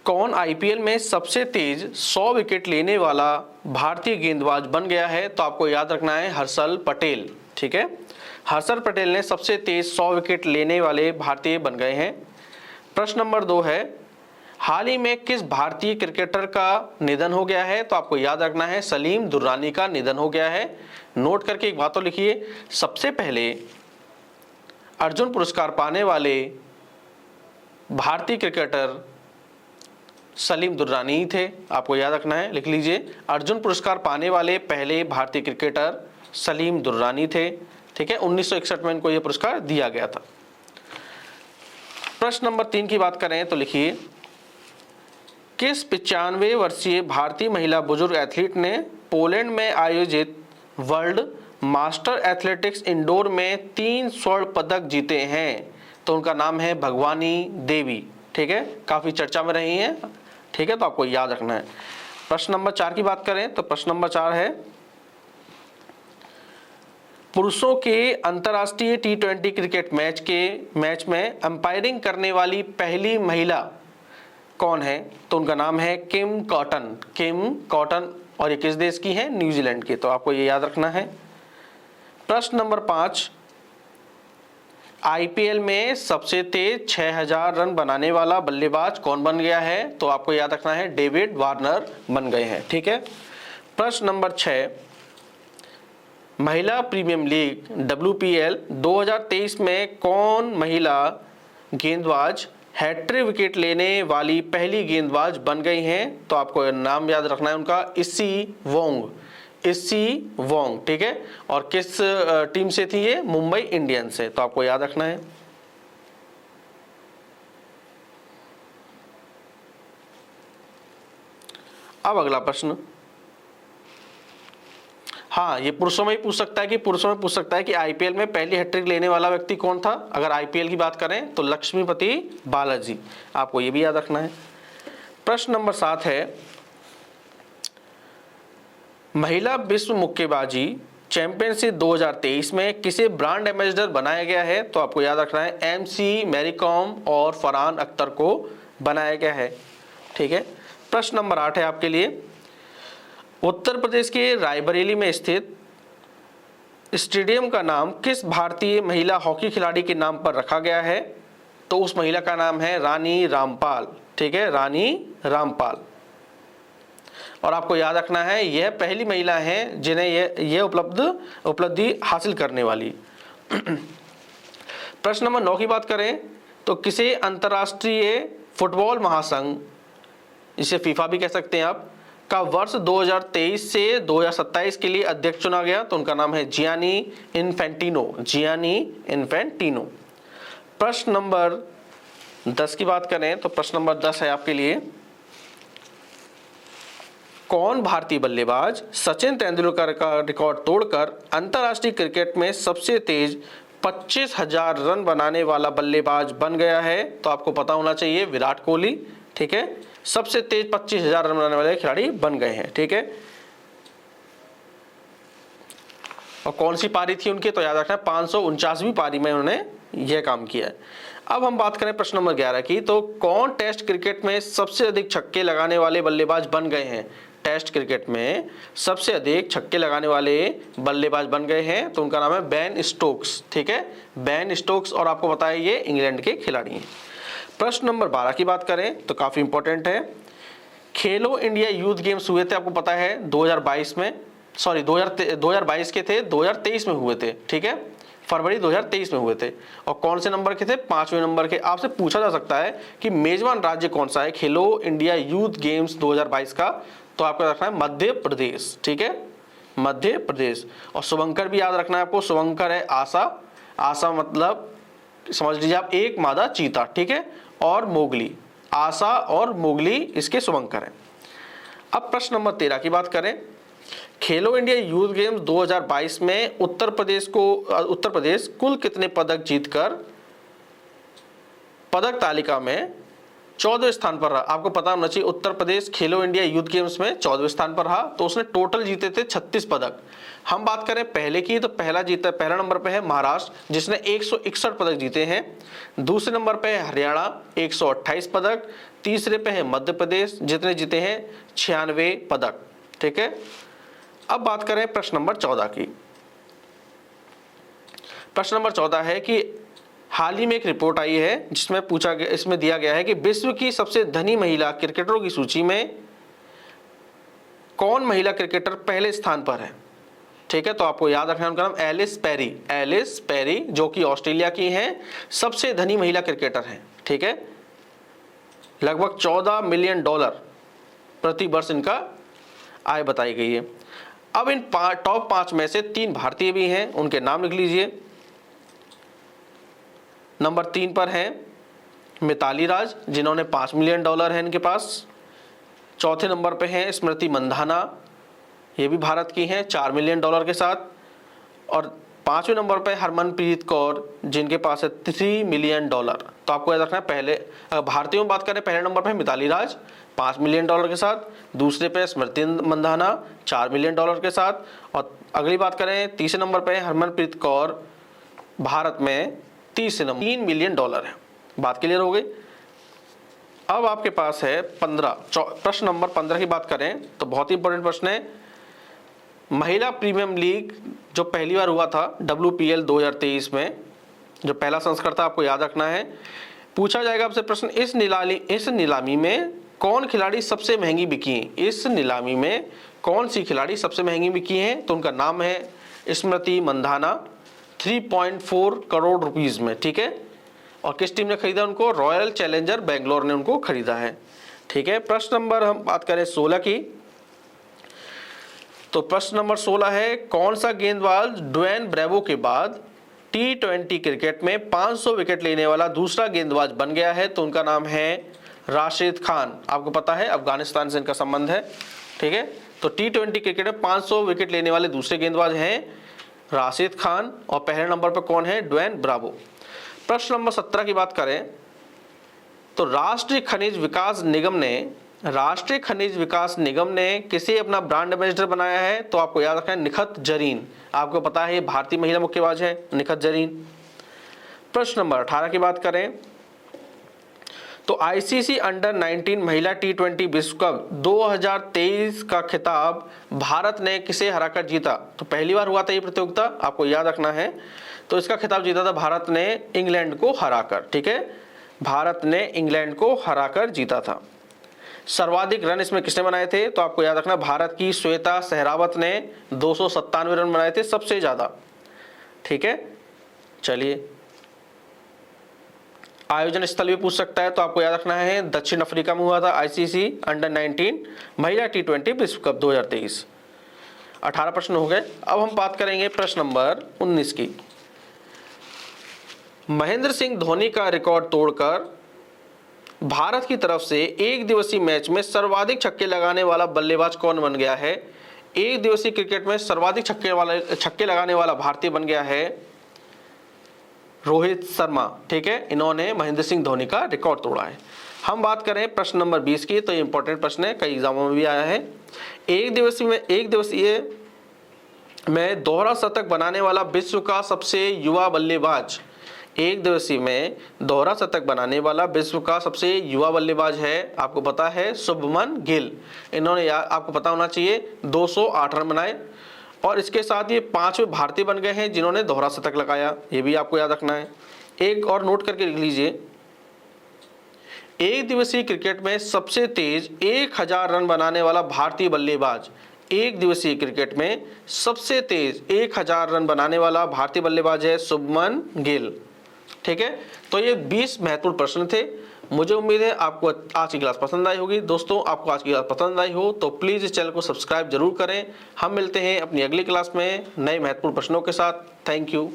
कौन आईपीएल में सबसे तेज 100 विकेट लेने वाला भारतीय गेंदबाज बन गया है? तो आपको याद रखना है हर्षल पटेल। ठीक है, हर्षल पटेल ने सबसे तेज 100 विकेट लेने वाले भारतीय बन गए हैं। प्रश्न नंबर 2 है, हाल ही में किस भारतीय क्रिकेटर का निधन हो गया है? तो आपको याद रखना है सलीम दुर्रानी का निधन हो गया है। नोट करके एक बात तो लिखिए, सबसे पहले अर्जुन पुरस्कार पाने वाले भारतीय क्रिकेटर सलीम दुर्रानी ही थे। आपको याद रखना है, लिख लीजिए, अर्जुन पुरस्कार पाने वाले पहले भारतीय क्रिकेटर सलीम दुर्रानी थे। ठीक है, 1961 में इनको यह पुरस्कार दिया गया था। प्रश्न नंबर 3 की बात करें तो लिखिए, किस 95 वर्षीय भारतीय महिला बुजुर्ग एथलीट ने पोलैंड में आयोजित वर्ल्ड मास्टर एथलेटिक्स इंडोर में 3 स्वर्ण पदक जीते हैं? तो उनका नाम है भगवानी देवी। ठीक है, काफी चर्चा में रही हैं। ठीक है, तो आपको याद रखना है। प्रश्न नंबर 4 की बात करें तो प्रश्न नंबर 4 है, पुरुषों के अंतर्राष्ट्रीय T20 क्रिकेट मैच में अंपायरिंग करने वाली पहली महिला कौन है? तो उनका नाम है किम कॉटन और ये किस देश की है? न्यूजीलैंड की। तो आपको ये याद रखना है। प्रश्न नंबर 5, आईपीएल में सबसे तेज 6000 रन बनाने वाला बल्लेबाज कौन बन गया है? तो आपको याद रखना है डेविड वार्नर बन गए हैं। ठीक है, प्रश्न नंबर 6, महिला प्रीमियम लीग WPL 2023 में कौन महिला गेंदबाज हैट्रिक विकेट लेने वाली पहली गेंदबाज बन गई हैं? तो आपको नाम याद रखना है उनका, इस्सी वोंग। ठीक है, और किस टीम से थी ये? मुंबई इंडियंस से। तो आपको याद रखना है। अब अगला प्रश्न, हाँ ये पुरुषों में ही पूछ सकता है कि आईपीएल में पहली हैट्रिक लेने वाला व्यक्ति कौन था? अगर आईपीएल की बात करें तो लक्ष्मीपति बालाजी। आपको ये भी याद रखना है। प्रश्न नंबर 7 है, महिला विश्व मुक्केबाजी चैंपियनशिप 2023 में किसे ब्रांड एम्बेसडर बनाया गया है? तो आपको याद रखना है एमसी मैरीकॉम और फरहान अख्तर को बनाया गया है। ठीक है, प्रश्न नंबर 8 है आपके लिए, उत्तर प्रदेश के रायबरेली में स्थित स्टेडियम का नाम किस भारतीय महिला हॉकी खिलाड़ी के नाम पर रखा गया है? तो उस महिला का नाम है रानी रामपाल। ठीक है, रानी रामपाल। और आपको याद रखना है यह पहली महिला है जिन्हें यह उपलब्धि हासिल करने वाली। प्रश्न नंबर 9 की बात करें तो किसे अंतर्राष्ट्रीय फुटबॉल महासंघ, इसे फीफा भी कह सकते हैं आप, का वर्ष 2023 से 2027 के लिए अध्यक्ष चुना गया? तो उनका नाम है जियानी इन्फेंटिनो। प्रश्न नंबर 10 की बात करें तो प्रश्न नंबर 10 है आपके लिए, कौन भारतीय बल्लेबाज सचिन तेंदुलकर का रिकॉर्ड तोड़कर अंतर्राष्ट्रीय क्रिकेट में सबसे तेज 25,000 रन बनाने वाला बल्लेबाज बन गया है? तो आपको पता होना चाहिए विराट कोहली। ठीक है, सबसे तेज 25,000 रन बनाने वाले खिलाड़ी बन गए हैं। ठीक है, और कौन सी पारी थी उनकी? तो याद रखना 549वीं पारी में उन्होंने यह काम किया है। अब हम बात करें प्रश्न नंबर 11 की, तो कौन टेस्ट क्रिकेट में सबसे अधिक छक्के लगाने वाले बल्लेबाज बन गए हैं? टेस्ट क्रिकेट में सबसे अधिक छक्के लगाने वाले बल्लेबाज बन गए हैं, तो उनका नाम है बेन स्टोक्स। ठीक है, बेन स्टोक्स, और आपको पता है ये इंग्लैंड के खिलाड़ी हैं। प्रश्न नंबर 12 की बात करें तो काफी इंपॉर्टेंट है, खेलो इंडिया यूथ गेम्स हुए थे, आपको पता है 2022 में, सॉरी 2022 के थे, 2023 में हुए थे। ठीक है, फरवरी 2023 में हुए थे, और कौन से नंबर के थे? 5वें नंबर के। आपसे पूछा जा सकता है कि मेजबान राज्य कौन सा है खेलो इंडिया यूथ गेम्स 2022 का? तो आपको रखना है मध्य प्रदेश। ठीक है, मध्य प्रदेश। और शुभंकर भी याद रखना है आपको, शुभंकर है आशा मतलब समझ लीजिए आप एक मादा चीता। ठीक है, और मोगली, आशा और मोगली इसके शुभंकर हैं। अब प्रश्न नंबर 13 की बात करें, खेलो इंडिया यूथ गेम्स 2022 में उत्तर प्रदेश कुल कितने पदक जीतकर पदक तालिका में 14वें स्थान पर रहा। आपको पता होना चाहिए उत्तर प्रदेश खेलो इंडिया यूथ गेम्स में 14वें स्थान पर रहा, तो उसने टोटल जीते थे 36 पदक। हम बात करें पहले की, तो पहला नंबर पे है महाराष्ट्र जिसने 161 पदक जीते हैं। दूसरे नंबर पे है हरियाणा 128 पदक। तीसरे पे है मध्य प्रदेश जितने जीते हैं 96 पदक। ठीक है, अब बात करें प्रश्न नंबर 14 की। प्रश्न नंबर 14 है कि हाल ही में एक रिपोर्ट आई है जिसमें पूछा गया, इसमें दिया गया है कि विश्व की सबसे धनी महिला क्रिकेटरों की सूची में कौन महिला क्रिकेटर पहले स्थान पर है। ठीक है, तो आपको याद रखना है उनका नाम एलिस पेरी जो कि ऑस्ट्रेलिया की हैं, सबसे धनी महिला क्रिकेटर हैं। ठीक है, लगभग $14 मिलियन प्रति वर्ष इनका आय बताई गई है। अब इन टॉप 5 में से 3 भारतीय भी हैं, उनके नाम लिख लीजिए। नंबर 3 पर हैं मिताली राज जिन्होंने $5 मिलियन है इनके पास। चौथे नंबर पे हैं स्मृति मंधाना, ये भी भारत की हैं 4 मिलियन के साथ। और 5वें नंबर पे हरमनप्रीत कौर जिनके पास है $3 मिलियन। तो आपको याद रखना है, पहले भारतीयों में बात करें, पहले नंबर पे मिताली राज $5 मिलियन के साथ, दूसरे पे स्मृति मंधाना $4 मिलियन के साथ, और अगली बात करें तीसरे नंबर पे हरमनप्रीत कौर भारत में तीसरे नंबर $3 मिलियन है। बात क्लियर हो गई। अब आपके पास है प्रश्न नंबर 15 की बात करें तो बहुत ही इंपॉर्टेंट प्रश्न है। महिला प्रीमियम लीग जो पहली बार हुआ था WPL 2023 में, जो पहला संस्करण था, आपको याद रखना है। पूछा जाएगा आपसे प्रश्न, इस नीलामी में कौन खिलाड़ी सबसे महंगी बिकी है। इस नीलामी में कौन सी खिलाड़ी सबसे महंगी बिकी है, तो उनका नाम है स्मृति मंधाना 3.4 करोड़ रुपीस में। ठीक है, और किस टीम ने खरीदा उनको, रॉयल चैलेंजर बेंगलोर ने उनको खरीदा है। ठीक है, प्रश्न नंबर हम बात करें 16 की, तो प्रश्न नंबर 16 है कौन सा गेंदबाज ड्वेन ब्रेवो के बाद T20 क्रिकेट में 500 विकेट लेने वाला दूसरा गेंदबाज बन गया है, तो उनका नाम है राशिद खान। आपको पता है अफगानिस्तान से इनका संबंध है। ठीक है, तो T20 क्रिकेट में 500 विकेट लेने वाले दूसरे गेंदबाज हैं राशिद खान, और पहले नंबर पर कौन है, ड्वेन ब्रावो। प्रश्न नंबर 17 की बात करें तो राष्ट्रीय खनिज विकास निगम ने किसे अपना ब्रांड एम्बेसडर बनाया है, तो आपको याद रखना है निखत जरीन। आपको पता है ये भारतीय महिला मुक्केबाज है निखत जरीन। प्रश्न नंबर 18 की बात करें तो ICC अंडर 19 महिला T20 विश्व कप 2023 का खिताब भारत ने किसे हराकर जीता। तो पहली बार हुआ था ये प्रतियोगिता, आपको याद रखना है। तो इसका खिताब जीता था भारत ने इंग्लैंड को हराकर। ठीक है, भारत ने इंग्लैंड को हराकर जीता था। सर्वाधिक रन इसमें किसने बनाए थे, तो आपको याद रखना भारत की श्वेता सहरावत ने 297 रन बनाए थे, सबसे ज्यादा। ठीक है, चलिए आयोजन स्थल भी पूछ सकता है, तो आपको याद रखना है दक्षिण अफ्रीका में हुआ था ICC अंडर 19 महिला T20 विश्व कप 2023। 18 प्रश्न हो गए। अब हम बात करेंगे प्रश्न नंबर 19 की। महेंद्र सिंह धोनी का रिकॉर्ड तोड़कर भारत की तरफ से एक दिवसीय मैच में सर्वाधिक छक्के लगाने वाला बल्लेबाज कौन बन गया है। एक दिवसीय क्रिकेट में सर्वाधिक छक्के लगाने वाला भारतीय बन गया है रोहित शर्मा। ठीक है, इन्होंने महेंद्र सिंह धोनी का रिकॉर्ड तोड़ा है। हम बात करें प्रश्न नंबर 20 की, तो ये इंपॉर्टेंट प्रश्न है, कई एग्जामों में भी आया है। एक दिवसीय में दोहरा शतक बनाने वाला विश्व का सबसे युवा बल्लेबाज, एक दिवसीय में दोहरा शतक बनाने वाला विश्व का सबसे युवा बल्लेबाज है, आपको पता है शुभमन गिल। इन्होंने आपको पता होना चाहिए 208 रन बनाए, और इसके साथ ये 5वें भारतीय बन गए हैं जिन्होंने दोहरा शतक लगाया, ये भी आपको याद रखना है। एक और नोट करके लिख लीजिए, एक दिवसीय क्रिकेट में सबसे तेज 1000 रन बनाने वाला भारतीय बल्लेबाज, एक दिवसीय क्रिकेट में सबसे तेज 1000 रन बनाने वाला भारतीय बल्लेबाज है शुभमन गिल। ठीक है, तो ये 20 महत्वपूर्ण प्रश्न थे। मुझे उम्मीद है आपको आज की क्लास पसंद आई होगी। दोस्तों, आपको आज की क्लास पसंद आई हो तो प्लीज इस चैनल को सब्सक्राइब जरूर करें। हम मिलते हैं अपनी अगली क्लास में नए महत्वपूर्ण प्रश्नों के साथ। Thank you.